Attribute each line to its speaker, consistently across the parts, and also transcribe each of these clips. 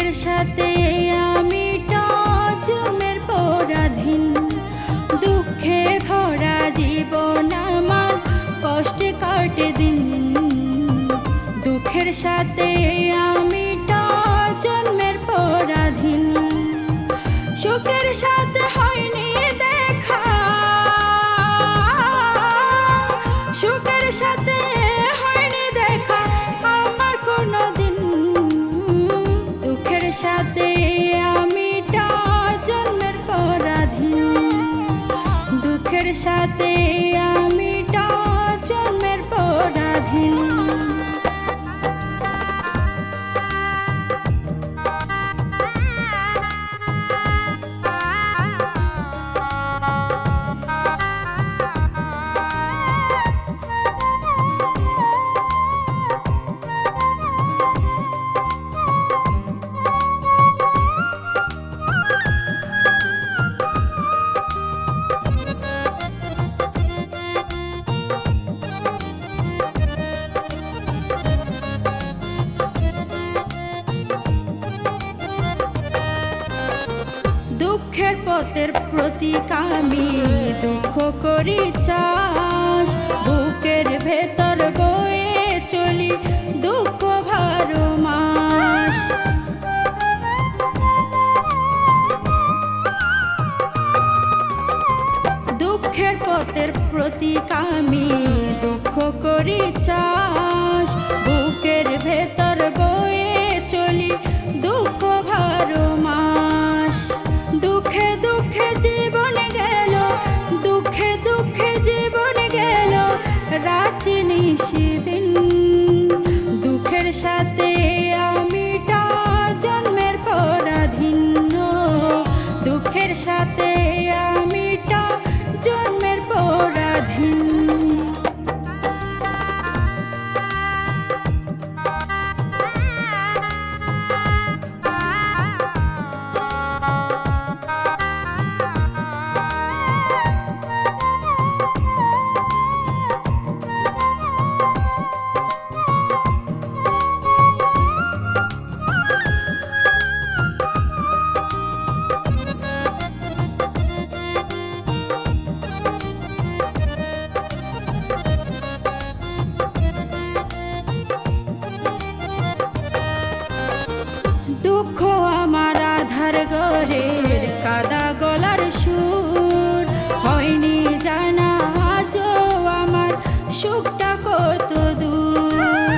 Speaker 1: দুঃখের সাথে আমিটা জন্মের পরাধীন। দুঃখে ভরা জীবন আমার, কষ্টে কাটে দিন। দুঃখের সাথে আমিটা জন্মের পরাধীন। সুখের সাথে হয়নি দেখা, সুখের সাথে হয়নি দেখা আমার কোনো দিন। দুঃখের সাথে আমিটা জন্মের পরাধীন। দুঃখের সাথে আমিটা জন্মের পরাধীন। দুঃখের পথের প্রতীক আমি, দুঃখ করি চাষ। বুকের ভেতর বয়ে চলি দুঃখ ভারো মাস। দুঃখের পথের প্রতীক আমি, দুঃখ করি চাষ। বুকের ভেতর বয়ে চলি দুঃখ ভারো মাস। দুঃখে দুঃখে জীবন গেল, দুঃখে দুঃখে জীবন গেল রাত্রি নিশিদিন। দুঃখের সাথে আমিটা জন্মের পরাধীন। দুঃখের সাথে আমিটা জন্মের পরাধীন। দুঃখ আমার আধার ঘরের কাদা গলার সুর। হয়নি জানা আজও আমার সুখটা কত দূর।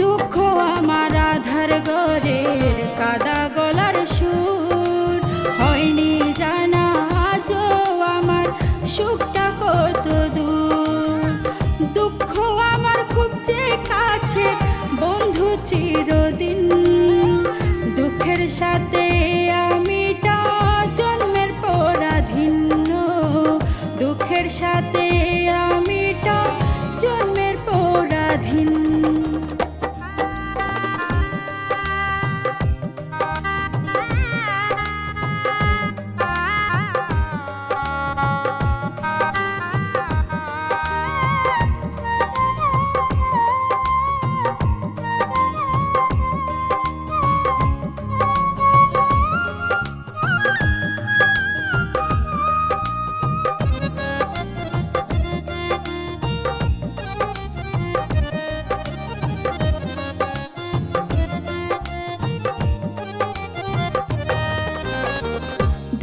Speaker 1: দুঃখ আমার আধার ঘরের কাদা গলার সুর। হয়নি জানা আজও আমার সুখটা কত দূর। দুঃখ আমার খুব যে কাছে বন্ধু চিরদিন। দুঃখের সাথে আমিটা জন্মের পরাধীন। দুঃখের সাথে আমিটা জন্মের পরাধীন।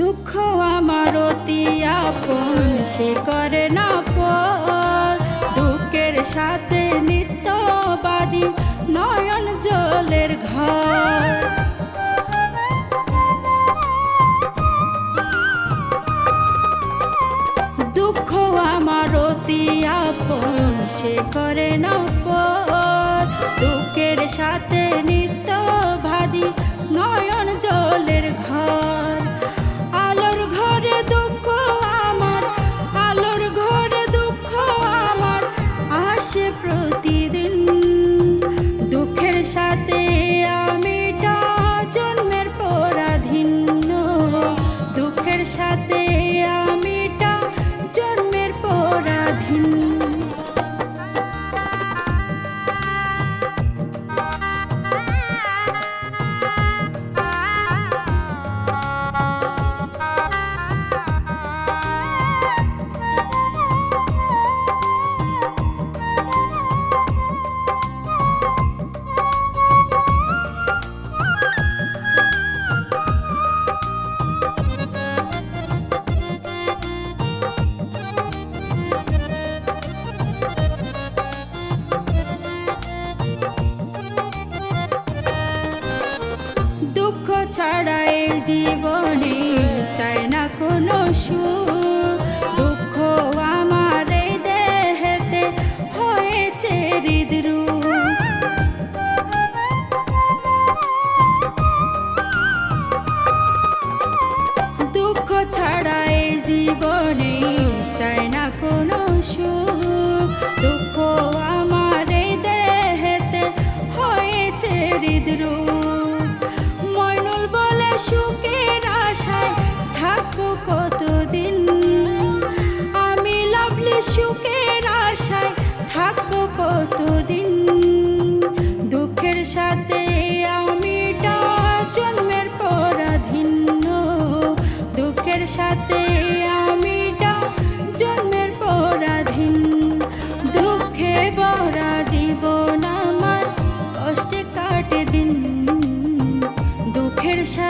Speaker 1: দুঃখ আমার অতি আপন, সে করে না পর। দুঃখের সাথে নিত্যবাদী নয়ন জলের ঘর। দুঃখ আমার অতি আপন, সে করে না পর। দুঃখের সাথে নিত্যবাদী নয়ন জলের ঘর। আলোর ঘরে দুঃখ আমার, আলোর ঘরে দুঃখ আমার আসে প্রতিদিন। দুঃখের সাথে আমিটা জন্মের পরাধীন। দুঃখের সাথে আমিটা জন্মের পরাধীন।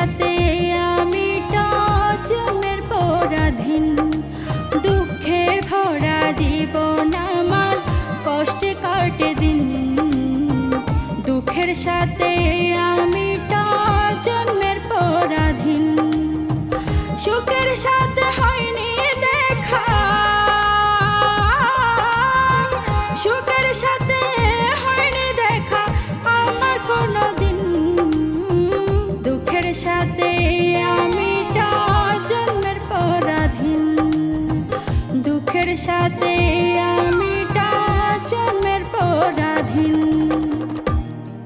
Speaker 1: সাথে আমি জন্মের পরাধীন। দুঃখে ভরা জীবন আমার, কষ্টে কাটে দিন। দুঃখের সাথে আমি জন্মের পরাধীন। সুখের সাথে হয়নি দেখা, সুখের সাথে হয়নি দেখা আমার কোনোদিন। দুঃখের সাথে আমি জন্মের পরাধীন। দুঃখের সাথে